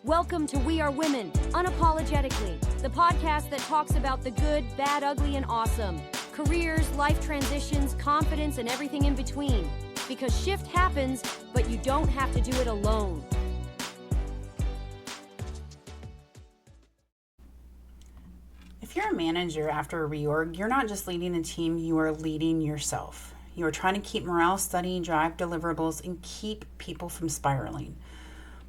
Welcome to We Are Women, Unapologetically, the podcast that talks about the good, bad, ugly, and awesome. Careers, life transitions, confidence, and everything in between. Because shift happens, but you don't have to do it alone. If you're a manager after a reorg, you're not just leading a team, you are leading yourself. You are trying to keep morale steady, drive deliverables, and keep people from spiraling.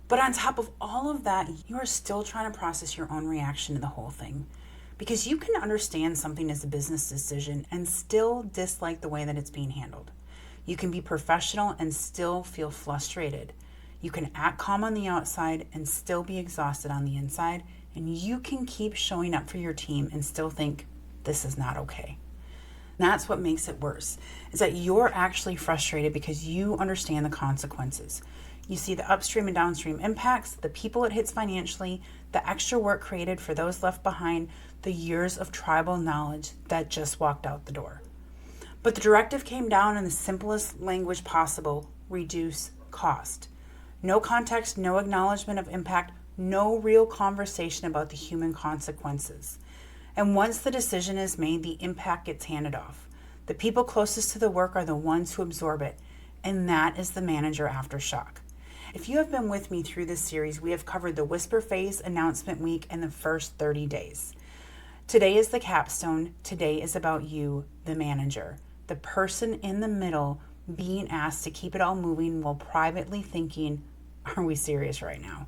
But on top of all of that, you are still trying to process your own reaction to the whole thing. Because you can understand something as a business decision and still dislike the way that it's being handled. You can be professional and still feel frustrated. You can act calm on the outside and still be exhausted on the inside. And you can keep showing up for your team and still think, this is not okay. That's what makes it worse, is that you're actually frustrated because you understand the consequences. You see the upstream and downstream impacts, the people it hits financially, the extra work created for those left behind, the years of tribal knowledge that just walked out the door. But the directive came down in the simplest language possible: reduce cost. No context, no acknowledgement of impact, no real conversation about the human consequences. And once the decision is made, the impact gets handed off. The people closest to the work are the ones who absorb it, and that is the manager aftershock. If you have been with me through this series, we have covered the whisper phase, announcement week, and the first 30 days. Today is the capstone. Today is about you, the manager, the person in the middle being asked to keep it all moving while privately thinking, are we serious right now?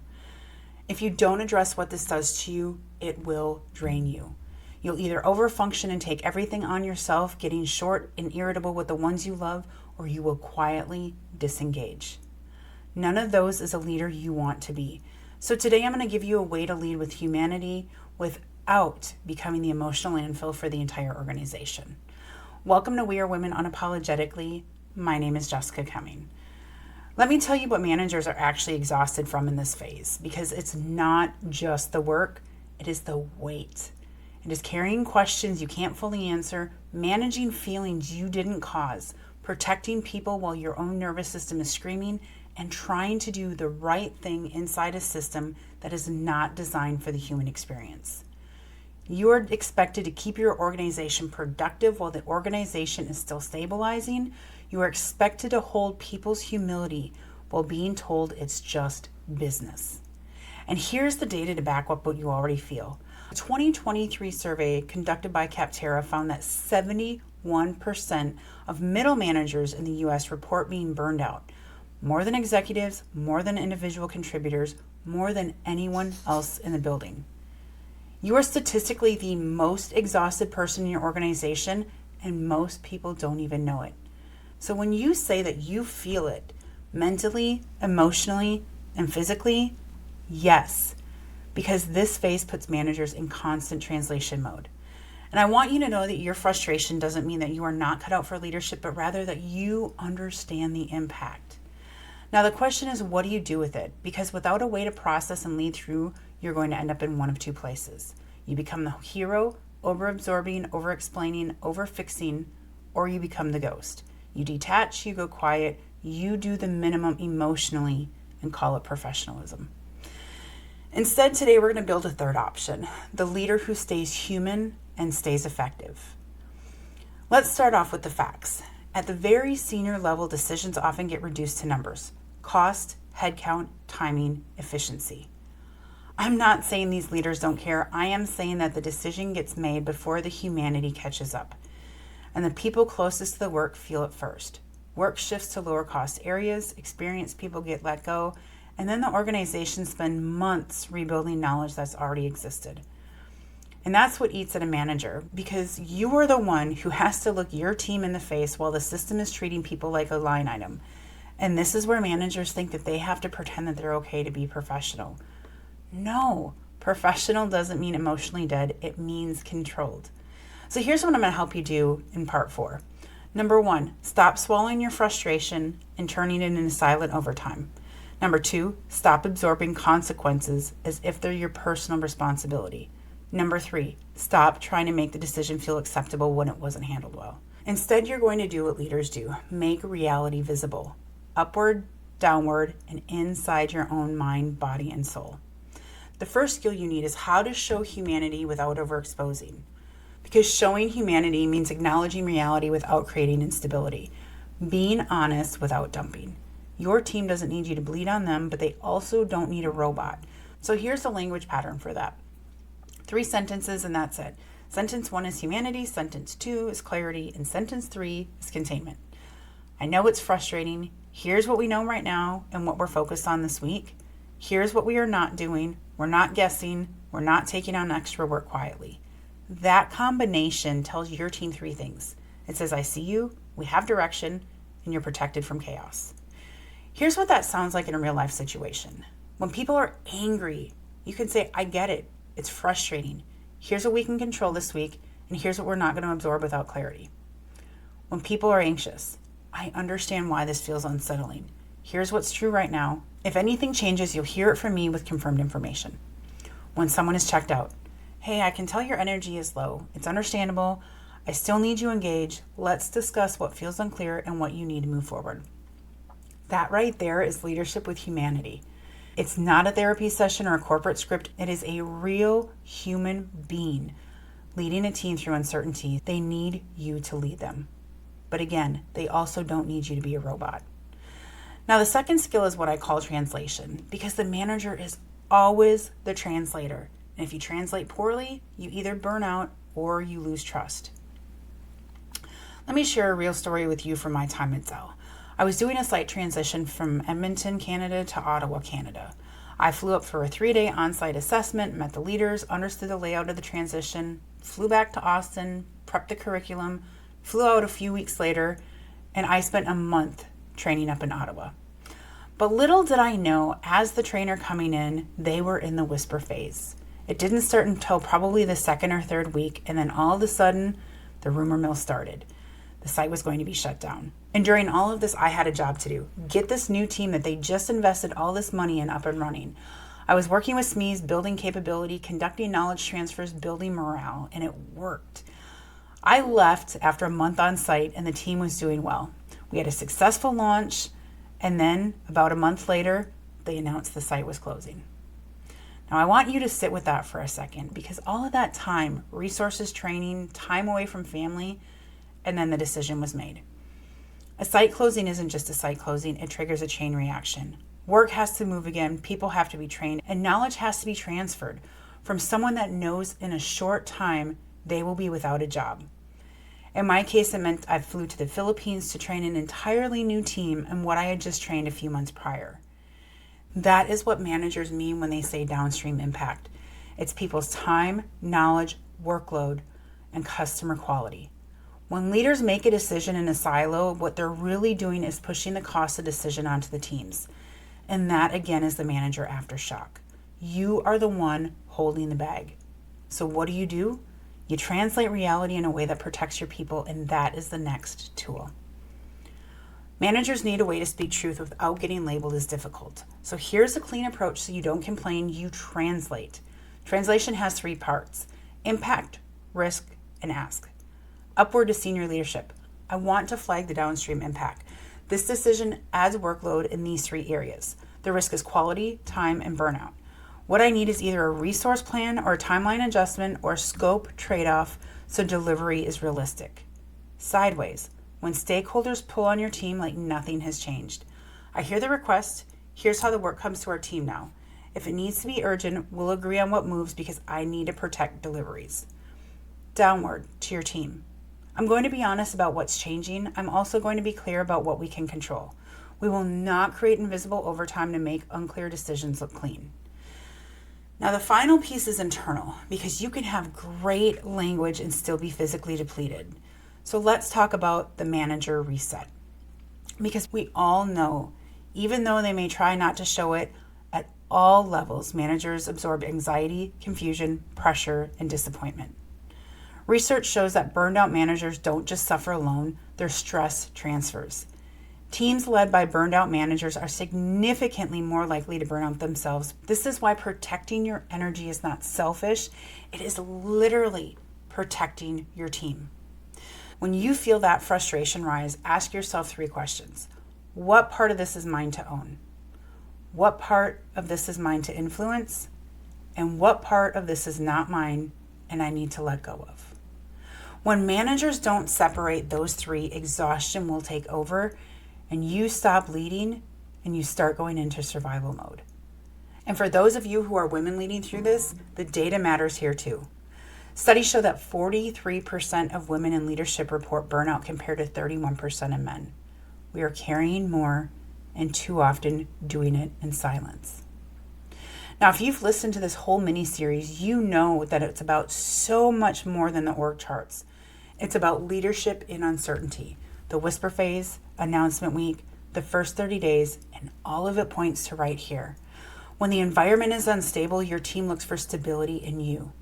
If you don't address what this does to you, it will drain you. You'll either overfunction and take everything on yourself, getting short and irritable with the ones you love, or you will quietly disengage. None of those is a leader you want to be. So today I'm going to give you a way to lead with humanity without becoming the emotional landfill for the entire organization. Welcome to We Are Women Unapologetically. My name is Jessica Cumming. Let me tell you what managers are actually exhausted from in this phase, because it's not just the work, it is the weight. It is carrying questions you can't fully answer, managing feelings you didn't cause, protecting people while your own nervous system is screaming, and trying to do the right thing inside a system that is not designed for the human experience. You are expected to keep your organization productive while the organization is still stabilizing. You are expected to hold people's humility while being told it's just business. And here's the data to back up what you already feel. A 2023 survey conducted by Capterra found that 71% of middle managers in the U.S. report being burned out. More than executives, more than individual contributors, more than anyone else in the building. You are statistically the most exhausted person in your organization, and most people don't even know it. So when you say that you feel it mentally, emotionally, and physically, yes, because this phase puts managers in constant translation mode. And I want you to know that your frustration doesn't mean that you are not cut out for leadership, but rather that you understand the impact. Now the question is, what do you do with it? Because without a way to process and lead through, you're going to end up in one of two places. You become the hero, over-absorbing, over-explaining, over-fixing, or you become the ghost. You detach, you go quiet, you do the minimum emotionally and call it professionalism. Instead, today we're going to build a third option, the leader who stays human and stays effective. Let's start off with the facts. At the very senior level, decisions often get reduced to numbers: cost, headcount, timing, efficiency. I'm not saying these leaders don't care. I am saying that the decision gets made before the humanity catches up. And the people closest to the work feel it first. Work shifts to lower cost areas, experienced people get let go, and then the organization spend months rebuilding knowledge that's already existed. And that's what eats at a manager, because you are the one who has to look your team in the face while the system is treating people like a line item. And this is where managers think that they have to pretend that they're okay to be professional. No, professional doesn't mean emotionally dead. It means controlled. So here's what I'm going to help you do in part 4. Number 1, stop swallowing your frustration and turning it into silent overtime. Number 2, stop absorbing consequences as if they're your personal responsibility. Number 3, stop trying to make the decision feel acceptable when it wasn't handled well. Instead, you're going to do what leaders do: make reality visible, upward, downward, and inside your own mind, body, and soul. The first skill you need is how to show humanity without overexposing. Because showing humanity means acknowledging reality without creating instability, being honest without dumping. Your team doesn't need you to bleed on them, but they also don't need a robot. So here's the language pattern for that. 3 sentences and that's it. Sentence 1 is humanity, sentence 2 is clarity, and sentence 3 is containment. I know it's frustrating. Here's what we know right now and what we're focused on this week. Here's what we are not doing. We're not guessing. We're not taking on extra work quietly. That combination tells your team 3 things. It says, I see you, we have direction, and you're protected from chaos. Here's what that sounds like in a real life situation. When people are angry, you can say, I get it. It's frustrating. Here's what we can control this week, and here's what we're not going to absorb without clarity. When people are anxious, I understand why this feels unsettling. Here's what's true right now. If anything changes, you'll hear it from me with confirmed information. When someone is checked out, hey, I can tell your energy is low. It's understandable. I still need you engaged. Let's discuss what feels unclear and what you need to move forward. That right there is leadership with humanity. It's not a therapy session or a corporate script. It is a real human being leading a team through uncertainty. They need you to lead them. But again, they also don't need you to be a robot. Now, the second skill is what I call translation, because the manager is always the translator. And if you translate poorly, you either burn out or you lose trust. Let me share a real story with you from my time at Zell. I was doing a site transition from Edmonton, Canada to Ottawa, Canada. I flew up for a 3-day on-site assessment, met the leaders, understood the layout of the transition, flew back to Austin, prepped the curriculum, flew out a few weeks later, and I spent a month training up in Ottawa. But little did I know, as the trainer coming in, they were in the whisper phase. It didn't start until probably the 2nd or 3rd week, and then all of a sudden, the rumor mill started. The site was going to be shut down. And during all of this, I had a job to do. Get this new team that they just invested all this money in up and running. I was working with SMEs, building capability, conducting knowledge transfers, building morale, and it worked. I left after a month on site and the team was doing well. We had a successful launch, and then about a month later, they announced the site was closing. Now, I want you to sit with that for a second, because all of that time, resources, training, time away from family, and then the decision was made. A site closing isn't just a site closing, it triggers a chain reaction. Work has to move again, people have to be trained, and knowledge has to be transferred from someone that knows in a short time they will be without a job. In my case, it meant I flew to the Philippines to train an entirely new team in what I had just trained a few months prior. That is what managers mean when they say downstream impact. It's people's time, knowledge, workload, and customer quality. When leaders make a decision in a silo, what they're really doing is pushing the cost of decision onto the teams. And that, again, is the manager aftershock. You are the one holding the bag. So what do? You translate reality in a way that protects your people, and that is the next tool. Managers need a way to speak truth without getting labeled as difficult. So here's a clean approach so you don't complain, you translate. Translation has 3 parts: impact, risk, and ask. Upward to senior leadership. I want to flag the downstream impact. This decision adds workload in these 3 areas. The risk is quality, time, and burnout. What I need is either a resource plan or a timeline adjustment or scope trade-off so delivery is realistic. Sideways. When stakeholders pull on your team like nothing has changed. I hear the request. Here's how the work comes to our team now. If it needs to be urgent, we'll agree on what moves because I need to protect deliveries. Downward to your team. I'm going to be honest about what's changing. I'm also going to be clear about what we can control. We will not create invisible overtime to make unclear decisions look clean. Now, the final piece is internal, because you can have great language and still be physically depleted. So let's talk about the manager reset. Because we all know, even though they may try not to show it, at all levels, managers absorb anxiety, confusion, pressure, and disappointment. Research shows that burned out managers don't just suffer alone, their stress transfers. Teams led by burned out managers are significantly more likely to burn out themselves. This is why protecting your energy is not selfish. It is literally protecting your team. When you feel that frustration rise, ask yourself 3 questions. What part of this is mine to own? What part of this is mine to influence? And what part of this is not mine and I need to let go of? When managers don't separate those three, exhaustion will take over and you stop leading and you start going into survival mode. And for those of you who are women leading through this, the data matters here too. Studies show that 43% of women in leadership report burnout compared to 31% of men. We are carrying more and too often doing it in silence. Now, if you've listened to this whole mini-series, you know that it's about so much more than the org charts. It's about leadership in uncertainty, the whisper phase, announcement week, the first 30 days, and all of it points to right here. When the environment is unstable, your team looks for stability in you.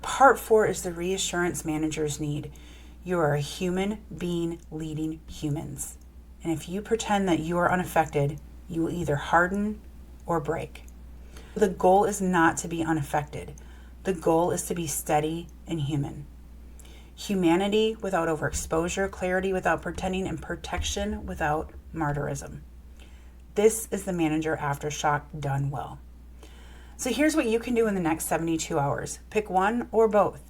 Part 4 is the reassurance managers need. You are a human being leading humans. And if you pretend that you are unaffected, you will either harden or break. The goal is not to be unaffected. The goal is to be steady and human. Humanity without overexposure, clarity without pretending, and protection without martyrism. This is the manager aftershock done well. So here's what you can do in the next 72 hours. Pick one or both.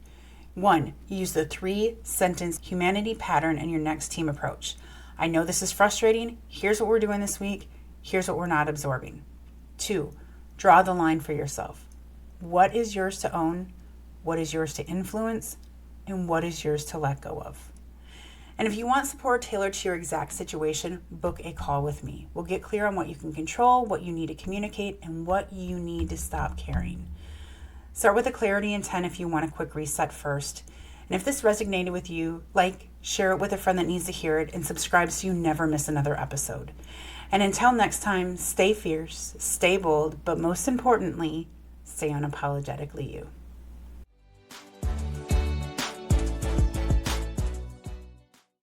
1, use the 3-sentence humanity pattern in your next team approach. I know this is frustrating. Here's what we're doing this week. Here's what we're not absorbing. 2, draw the line for yourself. What is yours to own? What is yours to influence? And what is yours to let go of? And if you want support tailored to your exact situation, book a call with me. We'll get clear on what you can control, what you need to communicate, and what you need to stop carrying. Start with a clarity intent if you want a quick reset first. And if this resonated with you, share it with a friend that needs to hear it, and subscribe so you never miss another episode. And until next time, stay fierce, stay bold, but most importantly, stay unapologetically you.